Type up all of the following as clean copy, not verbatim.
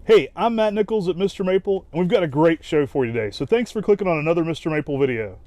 Hey, I'm Matt Nichols at Mr. Maple, and we've got a great show for you today. So thanks for clicking on another Mr. Maple video.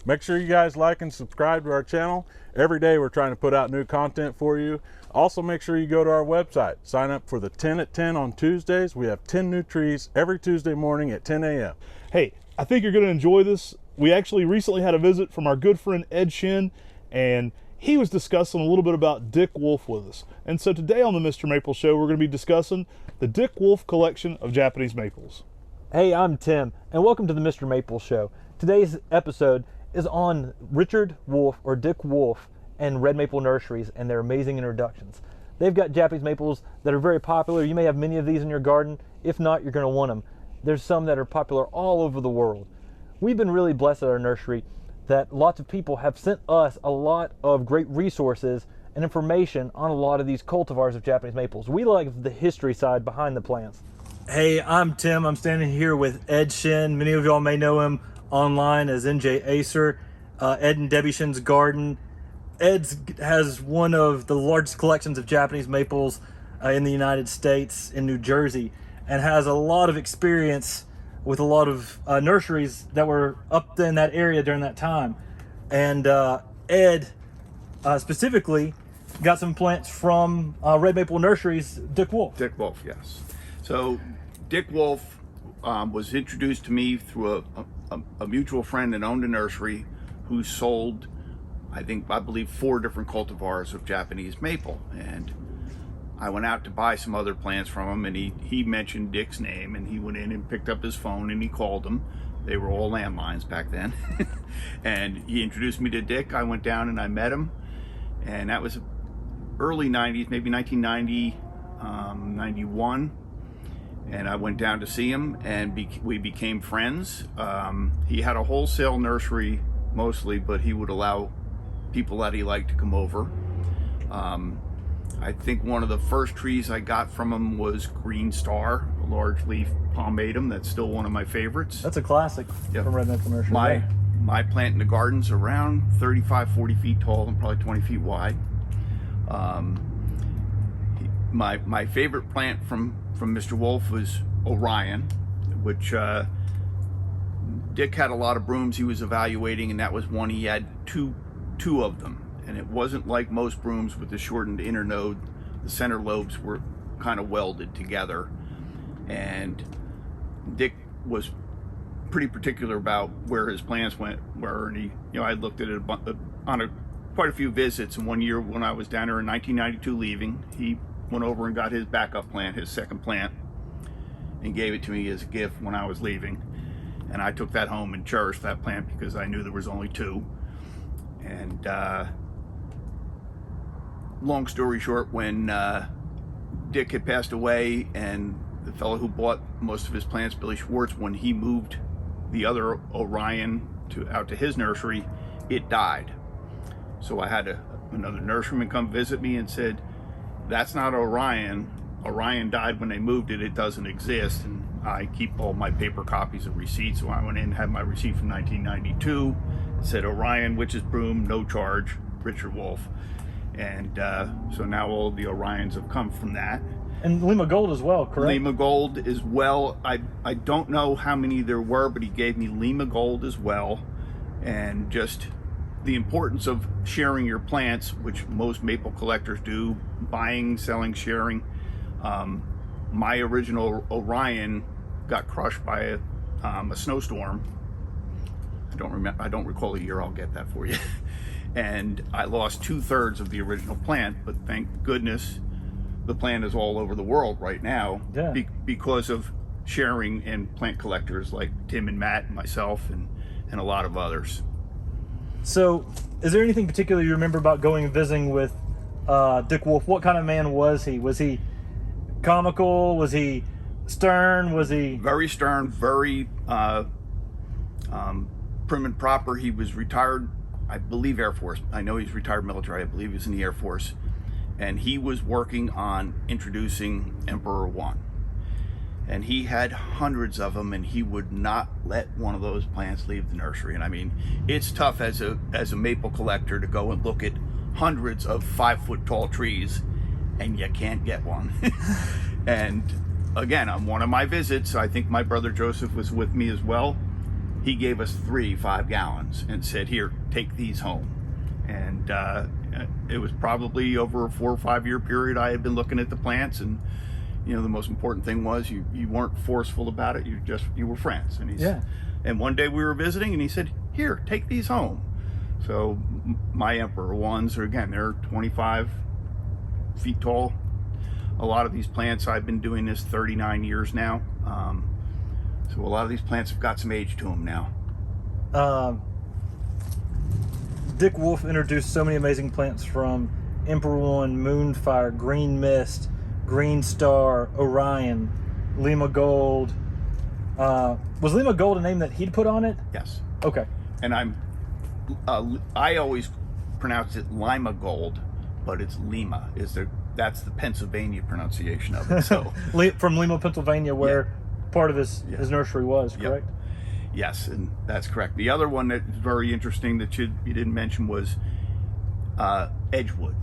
Make sure you guys like and subscribe to our channel. Every day we're trying to put out new content for you. Also make sure you go to our website. Sign up for the 10 at 10 on Tuesdays. We have 10 new trees every Tuesday morning at 10 a.m. Hey, I think you're going to enjoy this. We actually recently had a visit from our good friend Shin, and he was discussing a little bit about Dick Wolfe with us. And so today on the Mr. Maple Show, we're going to be discussing the Dick Wolfe collection of Japanese maples. Hey, I'm Tim, and welcome to the Mr. Maple Show. Today's episode is on Richard Wolfe, or Dick Wolfe, and Red Maple Nurseries and their amazing introductions. They've got Japanese maples that are very popular. You may have many of these in your garden. If not, you're going to want them. There's some that are popular all over the world. We've been really blessed at our nursery that lots of people have sent us a lot of great resources and information on a lot of these cultivars of Japanese maples. We like the history side behind the plants. Hey, I'm Tim. I'm standing here with Ed Shin. Many of y'all may know him online as NJ Acer. Ed and Debbie Shin's garden. Ed has one of the largest collections of Japanese maples in the United States, in New Jersey, and has a lot of experience with a lot of nurseries that were up in that area during that time. And Ed specifically got some plants from Red Maple Nurseries, Dick Wolfe. Dick Wolfe, yes. So Dick Wolfe was introduced to me through a mutual friend that owned a nursery who sold, I believe 4 different cultivars of Japanese maple. And I went out to buy some other plants from him, and he mentioned Dick's name, and he went in and picked up his phone and he called him. They were all landlines back then. And he introduced me to Dick. I went down and I met him, and that was early 90s, maybe 1990, 91. And I went down to see him, and we became friends. He had a wholesale nursery mostly, but he would allow people that he liked to come over. I think one of the first trees I got from him was Green Star, a large leaf palmatum. That's still one of my favorites. That's a classic from Red Maple Nursery. My plant in the garden's around 35, 40 feet tall and probably 20 feet wide. My favorite plant from Mr. Wolfe was Orion, which Dick had a lot of brooms he was evaluating, and that was one. He had two of them, and it wasn't like most brooms with the shortened inner node. The center lobes were kind of welded together, and Dick was pretty particular about where his plants went, and he, I looked at it on quite a few visits. And one year when I was down there in 1992 leaving, he went over and got his backup plant, his second plant, and gave it to me as a gift when I was leaving. And I took that home and cherished that plant because I knew there was only 2. And long story short, when Dick had passed away, and the fellow who bought most of his plants, Billy Schwartz, when he moved the other Orion out to his nursery, it died. So I had another nurseryman come visit me and said, "That's not Orion. Orion died when they moved it. It doesn't exist." And I keep all my paper copies of receipts. So I went in and had my receipt from 1992. It said Orion, witch's broom, no charge, Richard Wolfe. And so now all the Orions have come from that. And Lima Gold as well, correct? Lima Gold as well. I don't know how many there were, but he gave me Lima Gold as well. And just the importance of sharing your plants, which most maple collectors do, buying, selling, sharing. My original Orion got crushed by a snowstorm. I don't recall the year. I'll get that for you. And I lost 2/3 of the original plant, but thank goodness the plant is all over the world right now. Yeah. Because of sharing and plant collectors like Tim and Matt and myself and a lot of others. So, is there anything particular you remember about going and visiting with Dick Wolfe? What kind of man was he? Was he comical? Was he stern? Was he... Very stern, very prim and proper. He was retired, I believe, Air Force. I know he's retired military. I believe he was in the Air Force. And he was working on introducing Emperor One. And he had hundreds of them, and he would not let one of those plants leave the nursery. And I mean, it's tough as a maple collector to go and look at hundreds of 5-foot tall trees, and you can't get one. And again, on one of my visits, I think my brother Joseph was with me as well. He gave us 3 5-gallons and said, "Here, take these home." And it was probably over a 4 or 5 year period I had been looking at the plants, and the most important thing was you weren't forceful about it. You were friends. And and one day we were visiting, and he said, "Here, take these home." So my Emperor Ones are, again, they're 25 feet tall. A lot of these plants, I've been doing this 39 years now. So a lot of these plants have got some age to them now. Dick Wolfe introduced so many amazing plants, from Emperor One, Moonfire, Green Mist, Green Star, Orion, Lima Gold. Was Lima Gold a name that he'd put on it? Yes. Okay. And I always pronounce it Lima Gold, but it's Lima. That's the Pennsylvania pronunciation of it. So from Lima, Pennsylvania, where part of his nursery was, correct? Yes, and that's correct. The other one that's very interesting that you didn't mention was Edgewood.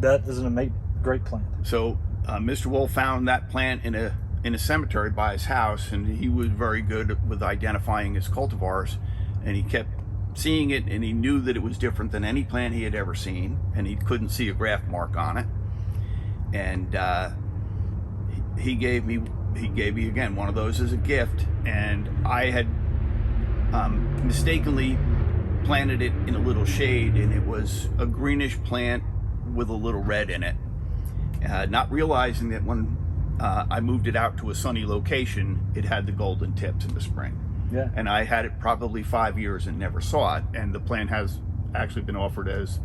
That is a great plant. So Mr. Wolfe found that plant in a cemetery by his house, and he was very good with identifying his cultivars, and he kept seeing it, and he knew that it was different than any plant he had ever seen, and he couldn't see a graft mark on it. And he gave me again one of those as a gift, and I had mistakenly planted it in a little shade, and it was a greenish plant with a little red in it, not realizing that when I moved it out to a sunny location, it had the golden tips in the spring. Yeah. And I had it probably 5 years and never saw it, and the plant has actually been offered as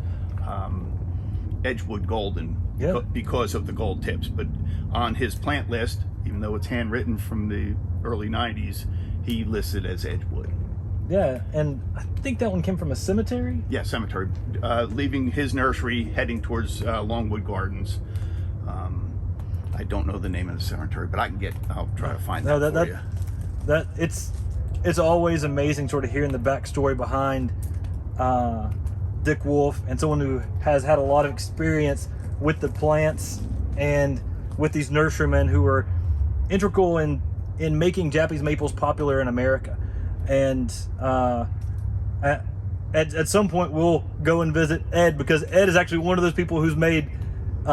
Edgewood Golden because of the gold tips. But on his plant list, even though it's handwritten from the early 90s, he listed as Edgewood. Yeah, and I think that one came from a cemetery? Yeah, cemetery. Leaving his nursery, heading towards Longwood Gardens. I don't know the name of the cemetery, but I'll try to find that for you. It's always amazing sort of hearing the backstory behind Dick Wolfe, and someone who has had a lot of experience with the plants and with these nurserymen who are integral in making Japanese maples popular in America. And at some point we'll go and visit Ed, because Ed is actually one of those people who's made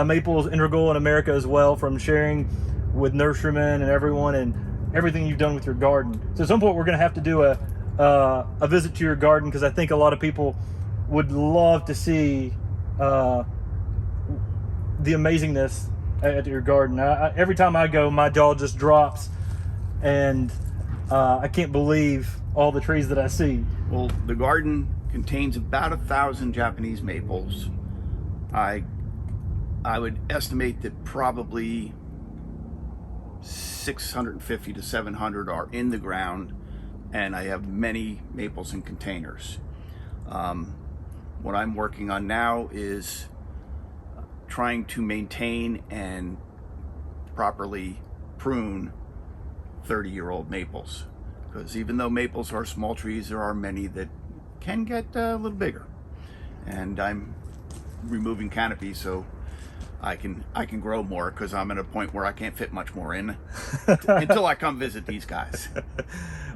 maples integral in America as well, from sharing with nurserymen and everyone and everything you've done with your garden. So at some point we're going to have to do a visit to your garden, because I think a lot of people would love to see the amazingness at your garden. Every time I go, my jaw just drops, and I can't believe all the trees that I see. Well, the garden contains about 1,000 Japanese maples. I would estimate that probably 650 to 700 are in the ground, and I have many maples in containers. What I'm working on now is trying to maintain and properly prune 30-year-old maples, because even though maples are small trees, there are many that can get a little bigger, and I'm removing canopy so I can grow more, because I'm at a point where I can't fit much more in until I come visit these guys.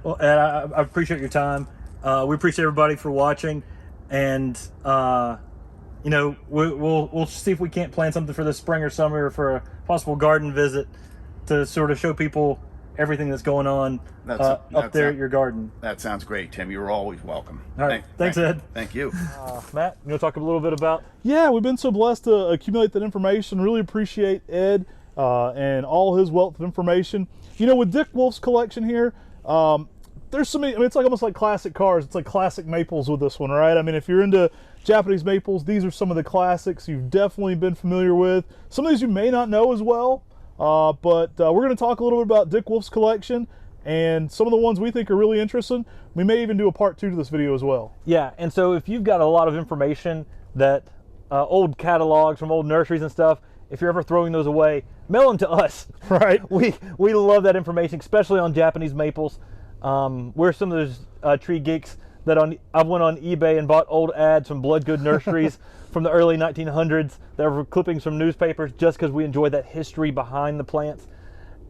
Well, Ed, I appreciate your time. We appreciate everybody for watching, and we'll see if we can't plan something for the spring or summer, or for a possible garden visit to sort of show people everything that's going on up there at your garden. That sounds great, Tim. You're always welcome. All right. Thanks, Ed. Thank you. Matt, you want to talk a little bit about? Yeah, we've been so blessed to accumulate that information. Really appreciate Ed and all his wealth of information. With Dick Wolfe's collection here, there's so many. It's like almost like classic cars. It's like classic maples with this one, right? If you're into Japanese maples, these are some of the classics you've definitely been familiar with. Some of these you may not know as well. But we're going to talk a little bit about Dick Wolfe's collection and some of the ones we think are really interesting. We may even do a part 2 to this video as well. Yeah, and so if you've got a lot of information that old catalogs from old nurseries and stuff, if you're ever throwing those away, mail them to us. Right. We love that information, especially on Japanese maples. We're some of those tree geeks that I went on eBay and bought old ads from Bloodgood Nurseries from the early 1900s that were clippings from newspapers, just because we enjoy that history behind the plants.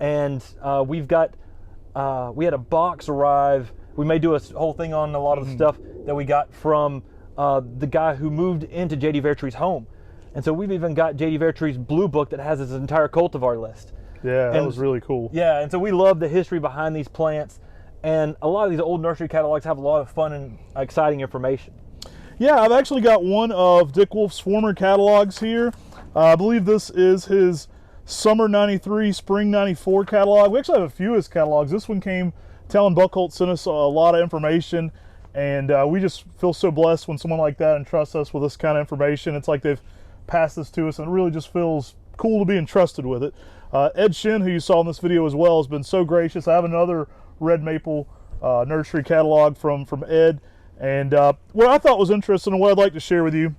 and we had a box arrive. We may do a whole thing on a lot of the stuff that we got from the guy who moved into J.D. Vertree's home. And so we've even got J.D. Vertree's blue book that has his entire cultivar list. Yeah, that was really cool. Yeah, and so we love the history behind these plants, and a lot of these old nursery catalogs have a lot of fun and exciting information. Yeah, I've actually got one of Dick Wolfe's former catalogs here. I believe this is his Summer 93, Spring 94 catalog. We actually have a few of his catalogs. This one came, Talon Buckholt sent us a lot of information, and we just feel so blessed when someone like that entrusts us with this kind of information. It's like they've passed this to us, and it really just feels cool to be entrusted with it. Ed Shin, who you saw in this video as well, has been so gracious. I have another red maple nursery catalog from Ed, and what I thought was interesting and what I'd like to share with you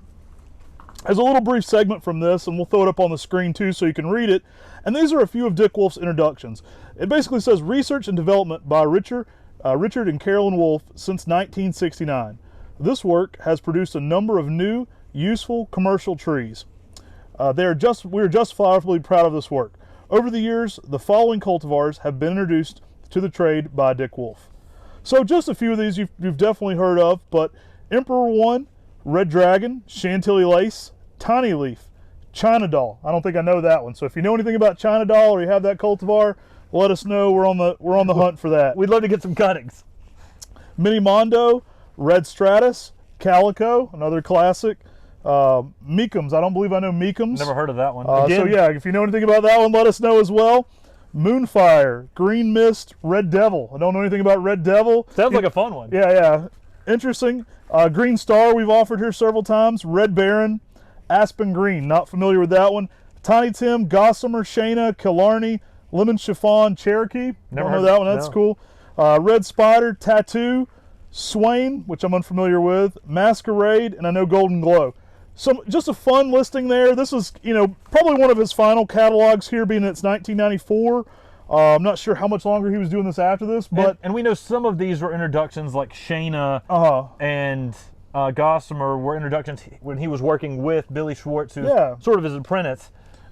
is a little brief segment from this, and we'll throw it up on the screen too so you can read it. And these are a few of Dick Wolfe's introductions. It basically says research and development by Richard and Carolyn Wolfe since 1969. This work has produced a number of new, useful commercial trees. We are justifiably proud of this work. Over the years, the following cultivars have been introduced to the trade by Dick Wolfe. So just a few of these you've definitely heard of, but Emperor One, Red Dragon, Chantilly Lace, Tiny Leaf, China Doll. I don't think I know that one. So if you know anything about China Doll or you have that cultivar, let us know. We're on the hunt for that. We'd love to get some cuttings. Mini Mondo, Red Stratus, Calico, another classic. Meekums. I don't believe I know Meekums. Never heard of that one. So yeah, if you know anything about that one, let us know as well. Moonfire, Green Mist, Red Devil. I don't know anything about Red Devil. Sounds like a fun one. Yeah. Interesting. Green Star we've offered here several times. Red Baron, Aspen Green. Not familiar with that one. Tiny Tim, Gossamer, Shayna, Killarney, Lemon Chiffon, Cherokee. Never don't know heard that one. That's cool. Red Spider, Tattoo, Swain, which I'm unfamiliar with, Masquerade, and I know Golden Glow. So just a fun listing there. This is, probably one of his final catalogs here, being it's 1994. I'm not sure how much longer he was doing this after this, but and we know some of these were introductions, like Shayna and Gossamer were introductions when he was working with Billy Schwartz, who's sort of his apprentice.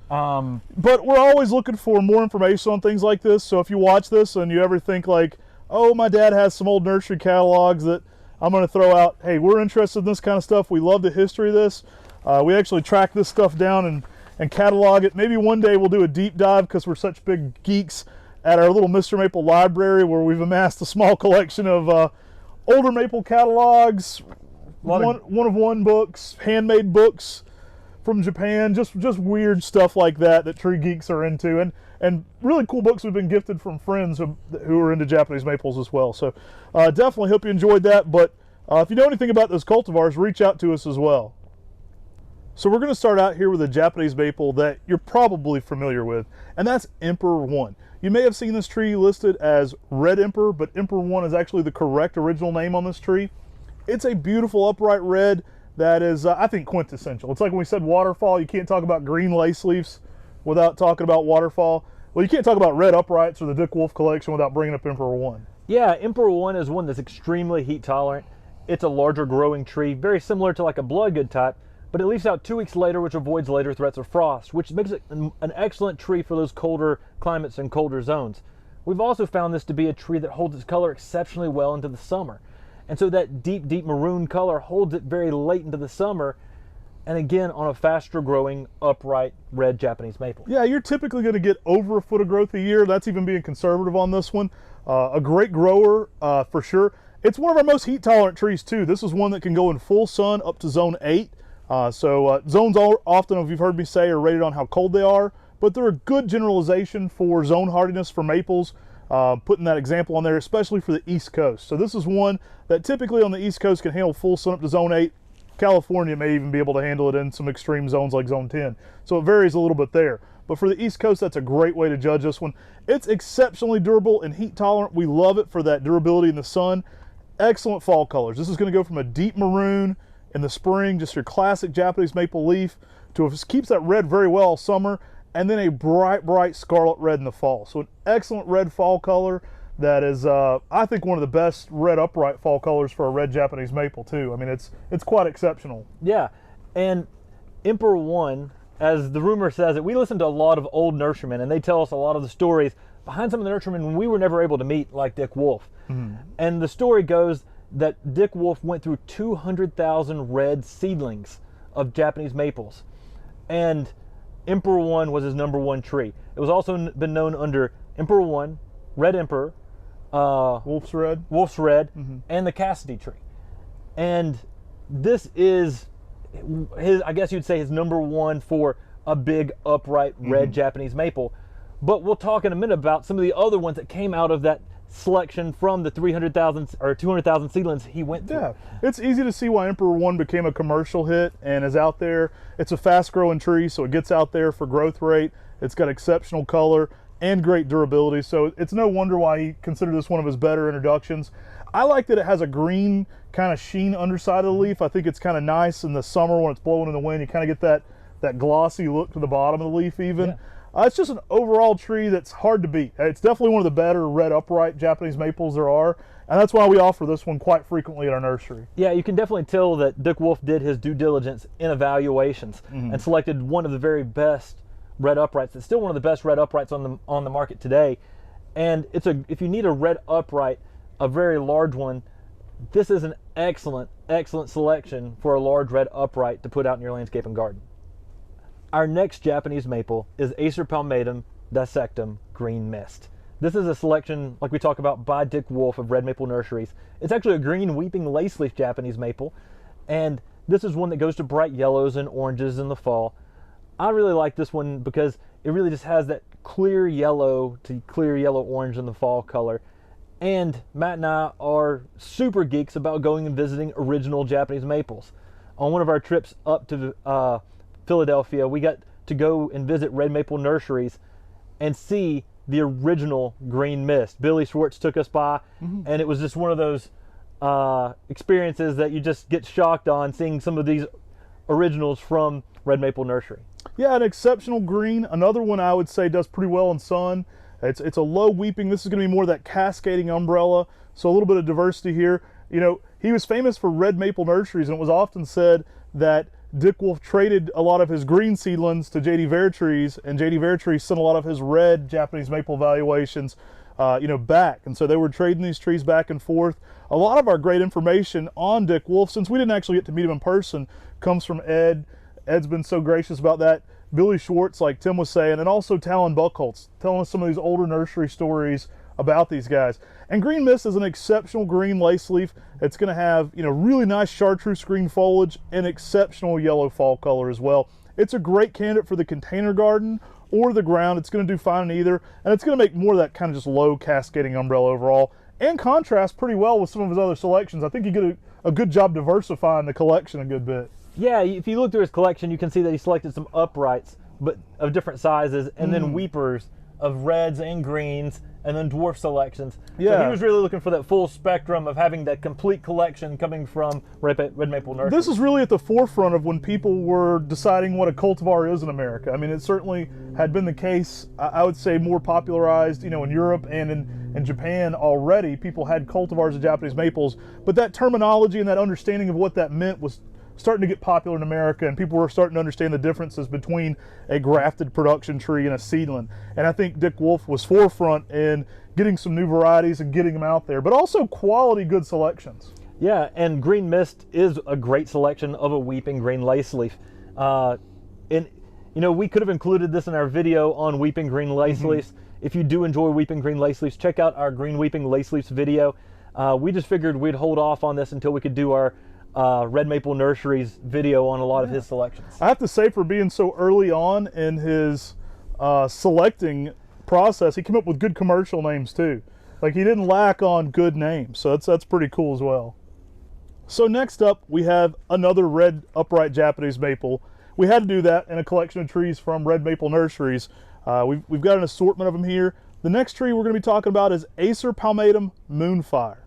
But we're always looking for more information on things like this. So if you watch this and you ever think like, oh, my dad has some old nursery catalogs that I'm going to throw out, hey, we're interested in this kind of stuff. We love the history of this. We actually track this stuff down and catalog it. Maybe one day we'll do a deep dive, because we're such big geeks, at our little Mr. Maple library, where we've amassed a small collection of older maple catalogs, one-of-one books, handmade books from Japan, just weird stuff like that tree geeks are into, and really cool books we've been gifted from friends who are into Japanese maples as well. So definitely hope you enjoyed that. But if you know anything about those cultivars, reach out to us as well. So we're going to start out here with a Japanese maple that you're probably familiar with, and that's Emperor One. You may have seen this tree listed as Red Emperor, but Emperor One is actually the correct original name on this tree. It's a beautiful upright red that is, I think, quintessential. It's like when we said waterfall, you can't talk about green lace leaves without talking about waterfall. Well, you can't talk about red uprights or the Dick Wolfe collection without bringing up Emperor One. Yeah, Emperor One is one that's extremely heat tolerant. It's a larger growing tree, very similar to like a bloodgood type, but it leaves out 2 weeks later, which avoids later threats of frost, which makes it an excellent tree for those colder climates and colder zones. We've also found this to be a tree that holds its color exceptionally well into the summer. And so that deep, deep maroon color holds it very late into the summer, and again, on a faster growing, upright, red Japanese maple. Yeah, you're typically going to get over a foot of growth a year. That's even being conservative on this one. A great grower, for sure. It's one of our most heat tolerant trees too. This is one that can go in full sun up to zone 8. Zones often, if you've heard me say, are rated on how cold they are, but they're a good generalization for zone hardiness for maples. Putting that example on there, especially for the East Coast. So this is one that typically on the East Coast can handle full sun up to zone 8. California may even be able to handle it in some extreme zones like zone 10. So it varies a little bit there. But for the East Coast, that's a great way to judge this one. It's exceptionally durable and heat tolerant. We love it for that durability in the sun. Excellent fall colors. This is going to go from a deep maroon in the spring, just your classic Japanese maple leaf, to it keeps that red very well all summer, and then a bright, bright scarlet red in the fall. So an excellent red fall color that is, I think, one of the best red upright fall colors for a red Japanese maple too. I mean, it's quite exceptional. Yeah, and Emperor One, as the rumor says it, we listen to a lot of old nurserymen, and they tell us a lot of the stories behind some of the nurserymen we were never able to meet, like Dick Wolfe. And the story goes that Dick Wolfe went through 200,000 red seedlings of Japanese maples, and Emperor One was his #1 tree. It was also been known under Emperor One, Red Emperor, Wolfe's Red, and the Cassidy tree. And this is his, I guess you'd say, his #1 for a big upright red Japanese maple. But we'll talk in a minute about some of the other ones that came out of that selection from the 300,000 or 200,000 seedlings he went through. Yeah, it's easy to see why Emperor One became a commercial hit and is out there. It's a fast growing tree, so it gets out there for growth rate. It's got exceptional color and great durability, so it's no wonder why he considered this one of his better introductions. I like that it has a green kind of sheen underside of the leaf. I think it's kind of nice in the summer when it's blowing in the wind. You kind of get that glossy look to the bottom of the leaf even. It's just an overall tree that's hard to beat. It's definitely one of the better red upright Japanese maples there are, and that's why we offer this one quite frequently at our nursery. Yeah, you can definitely tell that Dick Wolfe did his due diligence in evaluations and selected one of the very best red uprights. It's still one of the best red uprights on the market today. And if you need a red upright, a very large one, this is an excellent selection for a large red upright to put out in your landscape and garden. Our next Japanese maple is Acer palmatum dissectum green mist. This is a selection, like we talk about, by Dick Wolfe of Red Maple Nurseries. It's actually a green weeping lace leaf Japanese maple, and this is one that goes to bright yellows and oranges in the fall. I really like this one because it really just has that clear yellow to clear yellow orange in the fall color. And Matt and I are super geeks about going and visiting original Japanese maples. On one of our trips up to Philadelphia, we got to go and visit Red Maple Nurseries and see the original green mist. Billy Schwartz took us by, and it was just one of those experiences that you just get shocked on, seeing some of these originals from Red Maple Nursery. Yeah, an exceptional green. Another one I would say does pretty well in sun. It's a low weeping. This is going to be more of that cascading umbrella, so a little bit of diversity here. You know, he was famous for Red Maple Nurseries, and it was often said that Dick Wolfe traded a lot of his green seedlings to J.D. Vertrees, and J.D. Vertrees sent a lot of his red Japanese maple valuations back. And so they were trading these trees back and forth. A lot of our great information on Dick Wolfe, since we didn't actually get to meet him in person, comes from Ed. Ed's been so gracious about that. Billy Schwartz, like Tim was saying, and also Talon Buckholtz, telling us some of these older nursery stories about these guys. And green mist is an exceptional green lace leaf. It's going to have, really nice chartreuse green foliage and exceptional yellow fall color as well. It's a great candidate for the container garden or the ground. It's going to do fine in either, and it's going to make more of that kind of just low cascading umbrella overall, and contrast pretty well with some of his other selections. I think you get a good job diversifying the collection a good bit. Yeah, if you look through his collection, you can see that he selected some uprights, but of different sizes, and then weepers of reds and greens, and then dwarf selections. Yeah. So he was really looking for that full spectrum of having that complete collection coming from Red Maple Nursery. This is really at the forefront of when people were deciding what a cultivar is in America. I mean, it certainly had been the case, I would say, more popularized, in Europe and in Japan already. People had cultivars of Japanese maples, but that terminology and that understanding of what that meant was starting to get popular in America, and people were starting to understand the differences between a grafted production tree and a seedling. And I think Dick Wolfe was forefront in getting some new varieties and getting them out there, but also quality good selections. Yeah, and green mist is a great selection of a weeping green lace leaf. We could have included this in our video on weeping green lace leaves. If you do enjoy weeping green lace leaves, check out our green weeping lace leaves video. We just figured we'd hold off on this until we could do our Red Maple Nurseries video on a lot of his selections. I have to say, for being so early on in his selecting process, he came up with good commercial names too. Like, he didn't lack on good names, so that's pretty cool as well. So next up, we have another red upright Japanese maple. We had to do that in a collection of trees from Red Maple Nurseries. We've got an assortment of them here. The next tree we're going to be talking about is Acer palmatum Moonfire.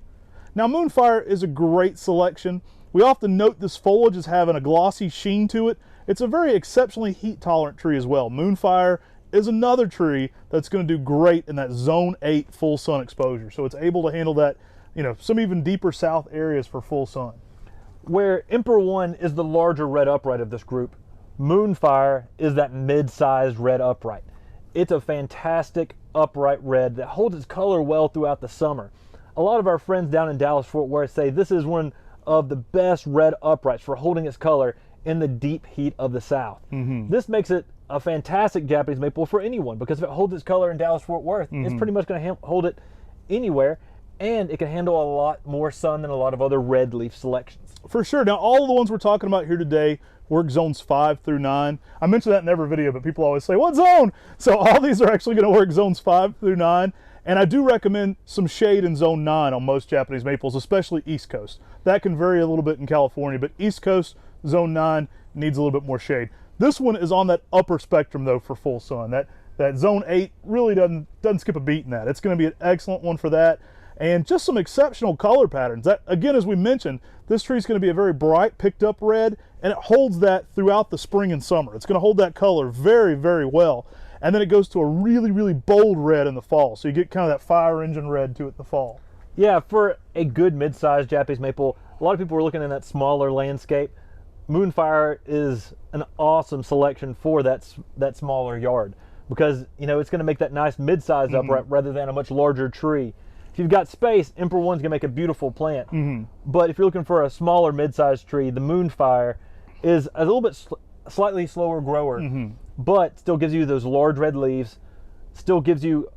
Now, Moonfire is a great selection. We often note this foliage as having a glossy sheen to it. It's a very exceptionally heat-tolerant tree as well. Moonfire is another tree that's going to do great in that zone 8 full sun exposure. So it's able to handle that, some even deeper south areas for full sun. Where Emperor One is the larger red upright of this group, Moonfire is that mid-sized red upright. It's a fantastic upright red that holds its color well throughout the summer. A lot of our friends down in Dallas-Fort Worth say this is one of the best red uprights for holding its color in the deep heat of the South. This makes it a fantastic Japanese maple for anyone, because if it holds its color in Dallas-Fort Worth, it's pretty much going to hold it anywhere, and it can handle a lot more sun than a lot of other red leaf selections. For sure. Now, all of the ones we're talking about here today work zones 5 through 9. I mentioned that in every video, but people always say, what zone? So all these are actually going to work zones 5 through 9. And I do recommend some shade in zone 9 on most Japanese maples, especially East Coast. That can vary a little bit in California, but East Coast, zone 9 needs a little bit more shade. This one is on that upper spectrum though for full sun. That zone 8 really doesn't skip a beat in that. It's going to be an excellent one for that. And just some exceptional color patterns. That, again, as we mentioned, this tree is going to be a very bright, picked up red, and it holds that throughout the spring and summer. It's going to hold that color very, very well. And then it goes to a really, really bold red in the fall. So you get kind of that fire engine red to it in the fall. Yeah, for a good mid-sized Japanese maple, a lot of people are looking in that smaller landscape. Moonfire is an awesome selection for that smaller yard, because you know it's going to make that nice mid-sized upright rather than a much larger tree. If you've got space, Emperor One's going to make a beautiful plant. But if you're looking for a smaller mid-sized tree, the Moonfire is a little bit slightly slower grower, but still gives you those large red leaves, still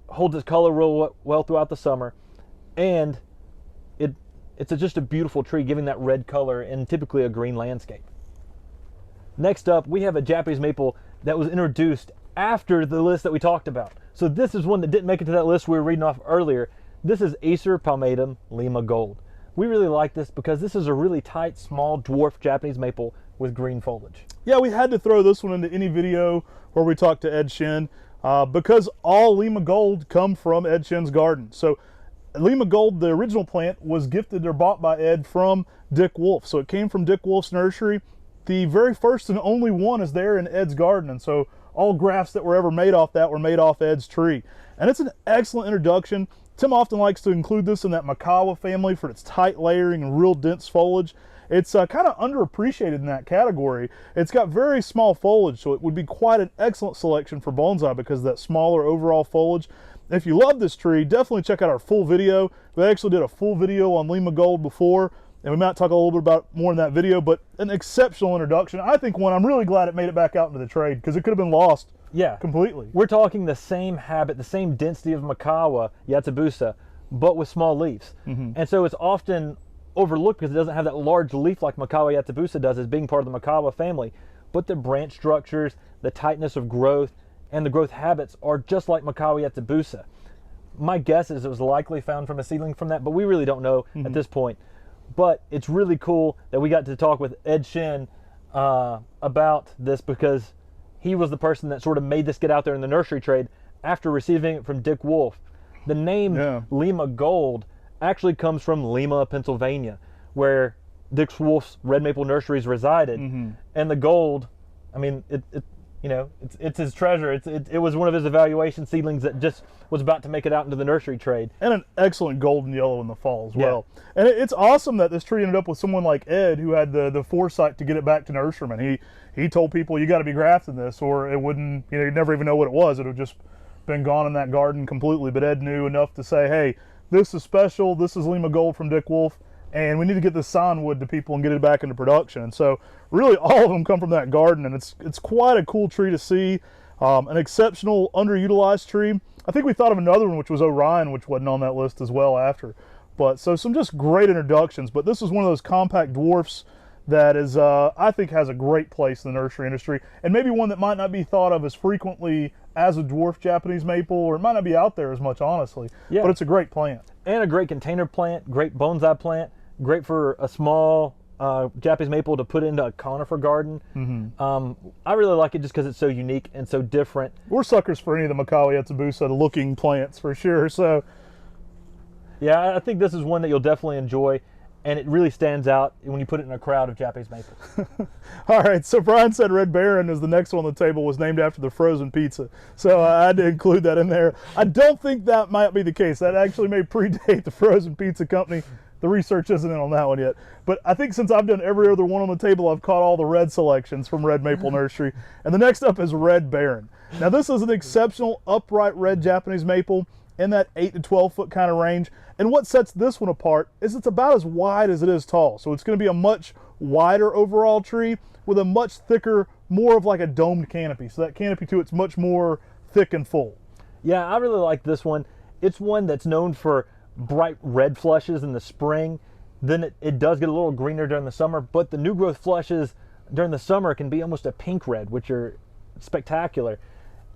holds its color real well throughout the summer, and it's just a beautiful tree, giving that red color in typically a green landscape. Next up, we have a Japanese maple that was introduced after the list that we talked about. So this is one that didn't make it to that list we were reading off earlier. This is Acer palmatum Lima Gold. We really like this because this is a really tight, small, dwarf Japanese maple with green foliage. Yeah, we had to throw this one into any video where we talk to Ed Shin, because all Lima Gold come from Ed Shin's garden. So Lima Gold, the original plant, was gifted or bought by Ed from Dick Wolfe. So it came from Dick Wolfe's nursery. The very first and only one is there in Ed's garden, and so all grafts that were ever made off that were made off Ed's tree. And it's an excellent introduction. Tim often likes to include this in that Makawa family for its tight layering and real dense foliage. It's kind of underappreciated in that category. It's got very small foliage, so it would be quite an excellent selection for bonsai because of that smaller overall foliage. If you love this tree, definitely check out our full video. We actually did a full video on Lima Gold before, and we might talk a little bit about more in that video, but an exceptional introduction. I think one I'm really glad it made it back out into the trade, because it could have been lost completely. We're talking the same habit, the same density of Makawa Yatsubusa, but with small leaves. And so it's often overlooked because it doesn't have that large leaf like Makawa Yatsubusa does as being part of the Makawa family. But the branch structures, the tightness of growth, and the growth habits are just like Makawa Yatsubusa. My guess is it was likely found from a seedling from that, but we really don't know at this point. But it's really cool that we got to talk with Ed Shin about this, because he was the person that sort of made this get out there in the nursery trade after receiving it from Dick Wolfe. The name Lima Gold actually comes from Lima, Pennsylvania, where Dick Wolfe's Red Maple Nurseries resided. And the gold, I mean, it's his treasure. It was one of his evaluation seedlings that just was about to make it out into the nursery trade. And an excellent golden yellow in the fall as well. And it's awesome that this tree ended up with someone like Ed, who had the foresight to get it back to nurserymen. He told people, you got to be grafting this, or it wouldn't, you'd never even know what it was. It would have just been gone in that garden completely. But Ed knew enough to say, hey, this is special. This is Lima Gold from Dick Wolfe, and we need to get this signwood to people and get it back into production. And so really all of them come from that garden, and it's quite a cool tree to see. An exceptional underutilized tree. I think we thought of another one, which was Orion, which wasn't on that list as well after. But so some just great introductions. But this is one of those compact dwarfs that is, I think, has a great place in the nursery industry, and maybe one that might not be thought of as frequently as a dwarf Japanese maple, or it might not be out there as much, honestly. But it's a great plant. And a great container plant, great bonsai plant, great for a small Japanese maple to put into a conifer garden. I really like it just because it's so unique and so different. We're suckers for any of the Makawa Yatsubusa looking plants for sure. So yeah, I think this is one that you'll definitely enjoy, and it really stands out when you put it in a crowd of Japanese maples. All right, so Brian said Red Baron is the next one on the table, was named after the frozen pizza. So I had to include that in there. I don't think that might be the case. That actually may predate the frozen pizza company. the research isn't in on that one yet. But I think since I've done every other one on the table, I've caught all the red selections from Red Maple Nursery. And the next up is Red Baron. Now this is an exceptional upright red Japanese maple in that 8 to 12 foot kind of range. And what sets this one apart is it's about as wide as it is tall. So it's going to be a much wider overall tree with a much thicker, more of like a domed canopy. So that canopy too, it's much more thick and full. Yeah, I really like this one. It's one that's known for bright red flushes in the spring. Then it does get a little greener during the summer, but the new growth flushes during the summer can be almost a pink red, which are spectacular.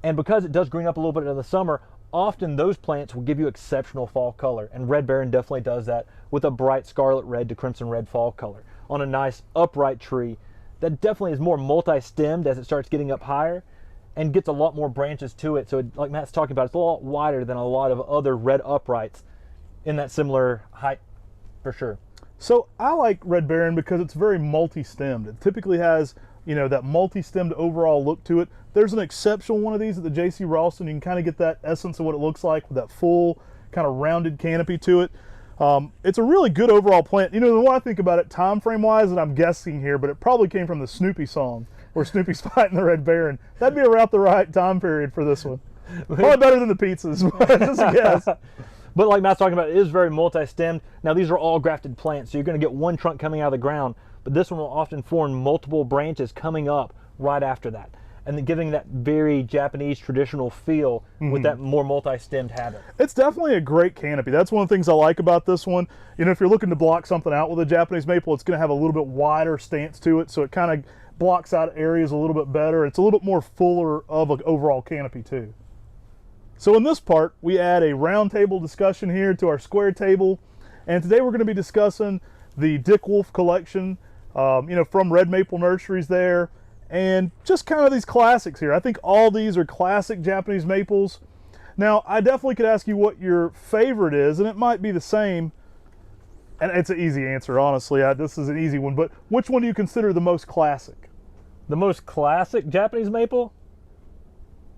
And because it does green up a little bit in the summer, often those plants will give you exceptional fall color, and Red Baron definitely does that with a bright scarlet red to crimson red fall color on a nice upright tree that definitely is more multi-stemmed as it starts getting up higher and gets a lot more branches to it. So it, like Matt's talking about, it's a lot wider than a lot of other red uprights in that similar height for sure. So I like Red Baron because it's very multi-stemmed. It typically has, you know, that multi-stemmed overall look to it. There's an exceptional one of these at the J.C. Ralston. You can kind of get that essence of what it looks like with that full kind of rounded canopy to it. It's a really good overall plant. You know, the more I think about it time frame wise, and I'm guessing here, but it probably came from the Snoopy song where Snoopy's fighting the Red Baron. That'd be about the right time period for this one. Probably better than the pizzas, just a guess. But like Matt's talking about, it is very multi-stemmed. Now these are all grafted plants, so you're going to get one trunk coming out of the ground, but this one will often form multiple branches coming up right after that, and then giving that very Japanese traditional feel with that more multi-stemmed habit. It's definitely a great canopy. That's one of the things I like about this one. You know, if you're looking to block something out with a Japanese maple, it's going to have a little bit wider stance to it, so it kind of blocks out areas a little bit better. It's a little bit more fuller of an overall canopy too. So in this part, we add a round table discussion here to our square table, and today we're going to be discussing the Dick Wolfe collection, you know, from Red Maple Nurseries there, and just kind of these classics here. I think all these are classic Japanese maples. Now, I definitely could ask you what your favorite is, and it might be the same, and it's an easy answer, honestly. This is an easy one, but which one do you consider the most classic? The most classic Japanese maple?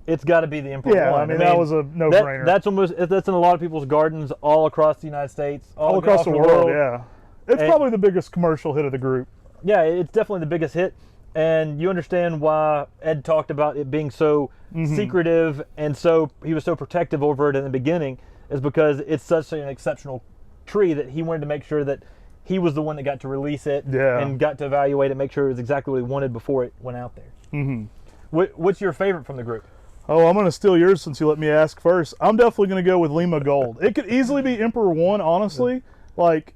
It's got to be the Emperor One. I mean, that was a no-brainer. That's in a lot of people's gardens all across the United States. All across the world, yeah. It's probably the biggest commercial hit of the group. Yeah, it's definitely the biggest hit. And you understand why Ed talked about it being so secretive and so he was so protective over it in the beginning, is because it's such an exceptional tree that he wanted to make sure that he was the one that got to release it and got to evaluate it, make sure it was exactly what he wanted before it went out there. What's your favorite from the group? Oh, I'm going to steal yours since you let me ask first. I'm definitely going to go with Lima Gold. It could easily be Emperor One, honestly. Like,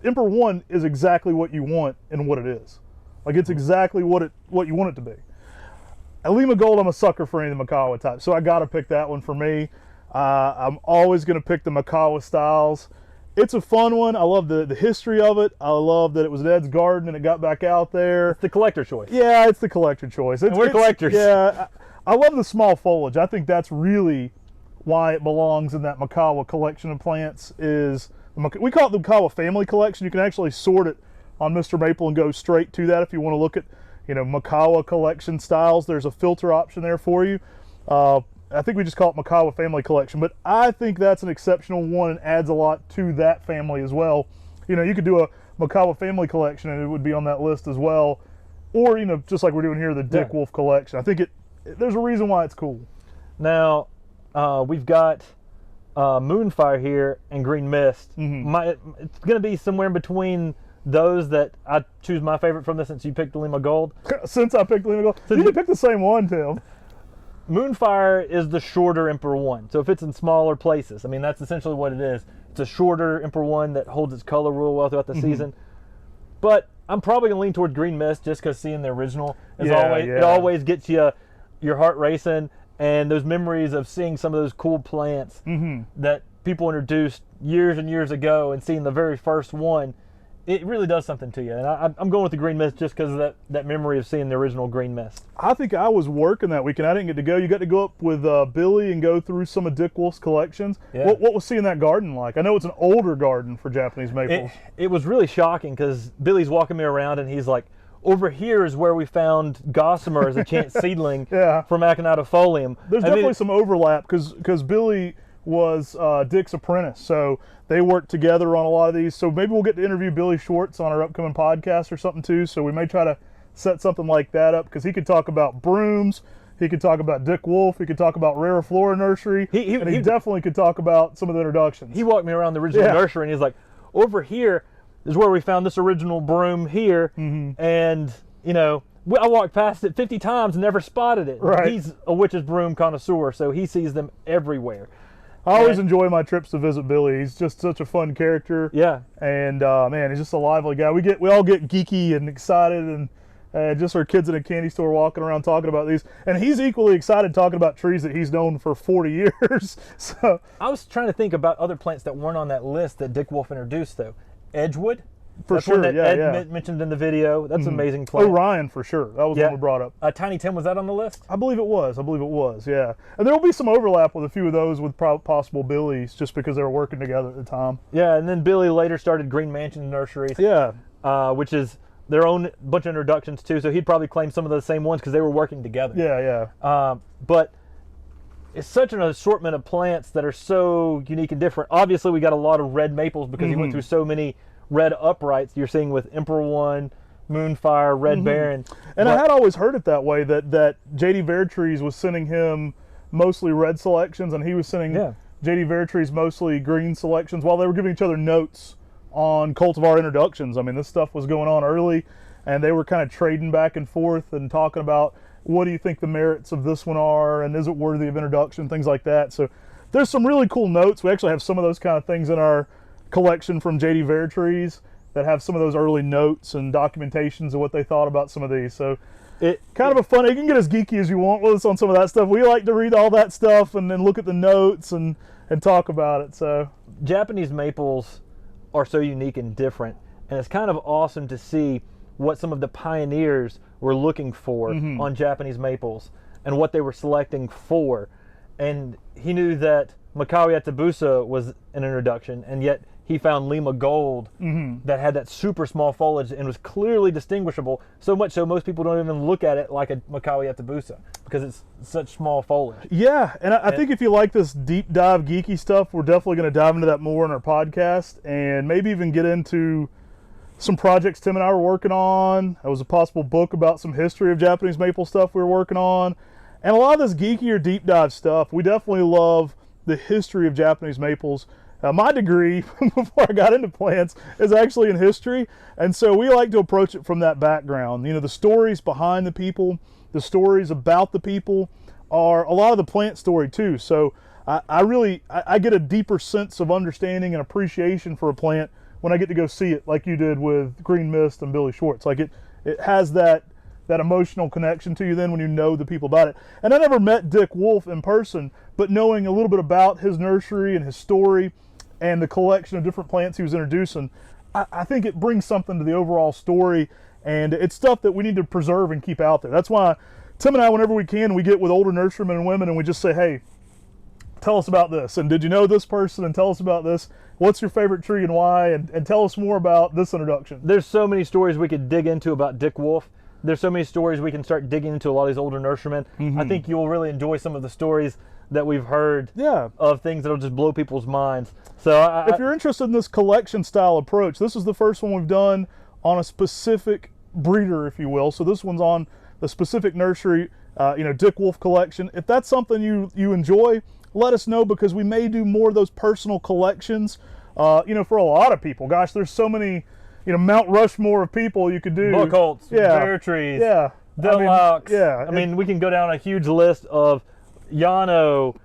Emperor One is exactly what you want and what it is. Like, it's exactly what you want it to be. At Lima Gold, I'm a sucker for any of the Makawa types, so I got to pick that one for me. I'm always going to pick the Makawa styles. It's a fun one. I love the history of it. I love that it was in Ed's garden and it got back out there. It's the collector choice. Yeah, it's the collector choice. We're collectors. Yeah, I love the small foliage. I think that's really why it belongs in that Makawa collection of plants. We call it the Makawa family collection. You can actually sort it on Mr. Maple and go straight to that if you want to look at, you know, Makawa collection styles. There's a filter option there for you. I think we just call it Makawa family collection, but I think that's an exceptional one and adds a lot to that family as well. You know, you could do a Makawa family collection and it would be on that list as well. Or, you know, just like we're doing here, the Dick Wolfe collection. I think there's a reason why it's cool. Now, we've got Moonfire here and Green Mist. It's going to be somewhere in between those that I choose my favorite from this, since you picked the Lima Gold. Since I picked Lima Gold. You picked the same one, Tim. Moonfire is the shorter Emperor One, so it fits in smaller places. I mean, that's essentially what it is. It's a shorter Emperor One that holds its color real well throughout the season. But I'm probably going to lean toward Green Mist just because seeing the original is it always gets you your heart racing, and those memories of seeing some of those cool plants that people introduced years and years ago and seeing the very first one. It really does something to you, and I'm going with the Green Mist just because of that memory of seeing the original Green Mist. I think I was working that weekend. I didn't get to go. You got to go up with Billy and go through some of Dick Wolfe's collections. Yeah. What was seeing that garden like? I know it's an older garden for Japanese maples. It was really shocking because Billy's walking me around and he's like, over here is where we found gossamer as a chance seedling from Aconitofolium. There's definitely some overlap because Billy was Dick's apprentice. So they worked together on a lot of these. So maybe we'll get to interview Billy Schwartz on our upcoming podcast or something too. So we may try to set something like that up, because he could talk about brooms. He could talk about Dick Wolfe. He could talk about Rare Flora Nursery. He definitely could talk about some of the introductions. He walked me around the original nursery, and he's like, over here is where we found this original broom here. And, you know, I walked past it 50 times and never spotted it. Right. He's a witch's broom connoisseur, so he sees them everywhere. I always enjoy my trips to visit Billy. He's just such a fun character. Yeah. And, man, he's just a lively guy. We all get geeky and excited, and just our kids in a candy store walking around talking about these. And he's equally excited talking about trees that he's known for 40 years. So I was trying to think about other plants that weren't on that list that Dick Wolfe introduced, though. Edgewood. For That's sure, one that Ed mentioned in the video. That's an amazing plant. Orion, for sure. That was one we brought up. Tiny Tim, was that on the list? I believe it was, yeah. And there will be some overlap with a few of those with possible Billies, just because they were working together at the time. Yeah, and then Billy later started Green Mansion Nurseries. Yeah. Which is their own bunch of introductions too, so he'd probably claim some of the same ones because they were working together. Yeah. But it's such an assortment of plants that are so unique and different. Obviously, we got a lot of red maples because he went through so many red uprights. You're seeing with Emperor One, Moonfire, Red Baron. And I had always heard it that way, that J.D. Vertrees was sending him mostly red selections, and he was sending J.D. Vertrees mostly green selections, while they were giving each other notes on cultivar introductions. I mean, this stuff was going on early, and they were kind of trading back and forth and talking about, what do you think the merits of this one are, and is it worthy of introduction, things like that. So there's some really cool notes. We actually have some of those kind of things in our collection from J.D. Vertrees that have some of those early notes and documentations of what they thought about some of these. So it kind of a fun, you can get as geeky as you want with us on some of that stuff. We like to read all that stuff and then look at the notes and talk about it. So Japanese maples are so unique and different, and it's kind of awesome to see what some of the pioneers were looking for on Japanese maples and what they were selecting for. And he knew that Makawi Atabusa was an introduction, and yet he found Lima Gold that had that super small foliage and was clearly distinguishable, so much so most people don't even look at it like a Makawi Atabusa because it's such small foliage. Yeah, and I think if you like this deep dive geeky stuff, we're definitely going to dive into that more in our podcast, and maybe even get into some projects Tim and I were working on. There was a possible book about some history of Japanese maple stuff we were working on, and a lot of this geeky or deep dive stuff. We definitely love the history of Japanese maples. My degree, before I got into plants, is actually in history, and so we like to approach it from that background. You know, the stories behind the people, the stories about the people are a lot of the plant story too. So I get a deeper sense of understanding and appreciation for a plant when I get to go see it, like you did with Green Mist and Billy Schwartz. Like it has that emotional connection to you then when you know the people about it. And I never met Dick Wolfe in person, but knowing a little bit about his nursery and his story and the collection of different plants he was introducing, I think it brings something to the overall story, and it's stuff that we need to preserve and keep out there. That's why Tim and I, whenever we can, we get with older nurserymen and women and we just say, hey, tell us about this, and did you know this person, and tell us about this. What's your favorite tree and why, and tell us more about this introduction. There's so many stories we could dig into about Dick Wolfe. There's so many stories we can start digging into a lot of these older nurserymen. I think you'll really enjoy some of the stories that we've heard of things that'll just blow people's minds. So if you're interested in this collection style approach, this is the first one we've done on a specific breeder, if you will. So this one's on the specific nursery, Dick Wolfe collection. If that's something you enjoy, let us know, because we may do more of those personal collections. For a lot of people, gosh, there's so many, Mount Rushmore of people you could do. Buckholz, bear trees, Deluxe. I mean, we can go down a huge list of Yano,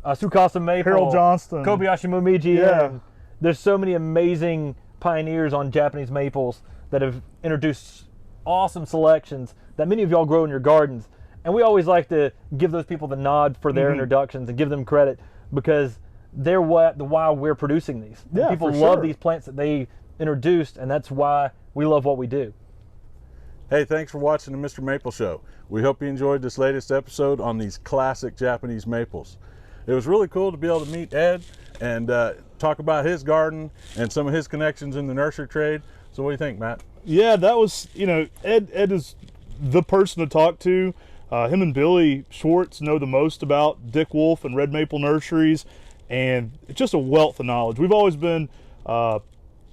Tsukasa Maple, Harold Johnston, Kobayashi Momiji. And there's so many amazing pioneers on Japanese maples that have introduced awesome selections that many of y'all grow in your gardens. And we always like to give those people the nod for their introductions and give them credit, because they're why we're producing these. And people love these plants that they introduced, and that's why we love what we do. Hey, thanks for watching the Mr. Maple Show. We hope you enjoyed this latest episode on these classic Japanese maples. It was really cool to be able to meet Ed and talk about his garden and some of his connections in the nursery trade. So what do you think, Matt? Yeah, that was, Ed is the person to talk to. Him and Billy Schwartz know the most about Dick Wolfe and Red Maple Nurseries, and it's just a wealth of knowledge. We've always been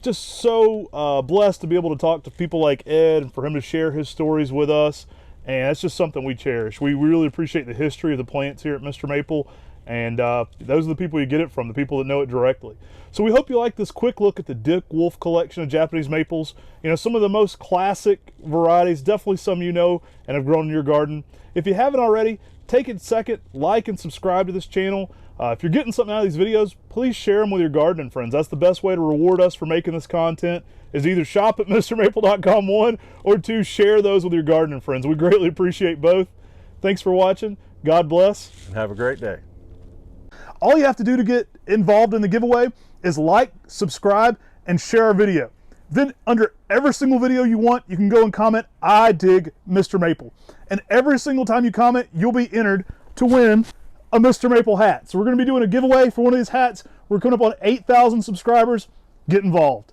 just so blessed to be able to talk to people like Ed and for him to share his stories with us, and that's just something we cherish. We really appreciate the history of the plants here at Mr. Maple, and those are the people you get it from, the people that know it directly. So we hope you like this quick look at the Dick Wolfe collection of Japanese maples. You know, some of the most classic varieties, definitely some you know and have grown in your garden. If you haven't already, take a second, like and subscribe to this channel. If you're getting something out of these videos, please share them with your gardening friends. That's the best way to reward us for making this content, is either shop at MrMaple.com, one, or two, share those with your gardening friends. We greatly appreciate both. Thanks for watching. God bless. And have a great day. All you have to do to get involved in the giveaway is like, subscribe, and share our video. Then under every single video you want, you can go and comment, "I dig Mr. Maple." And every single time you comment, you'll be entered to win a Mr. Maple hat. So we're going to be doing a giveaway for one of these hats. We're coming up on 8,000 subscribers. Get involved.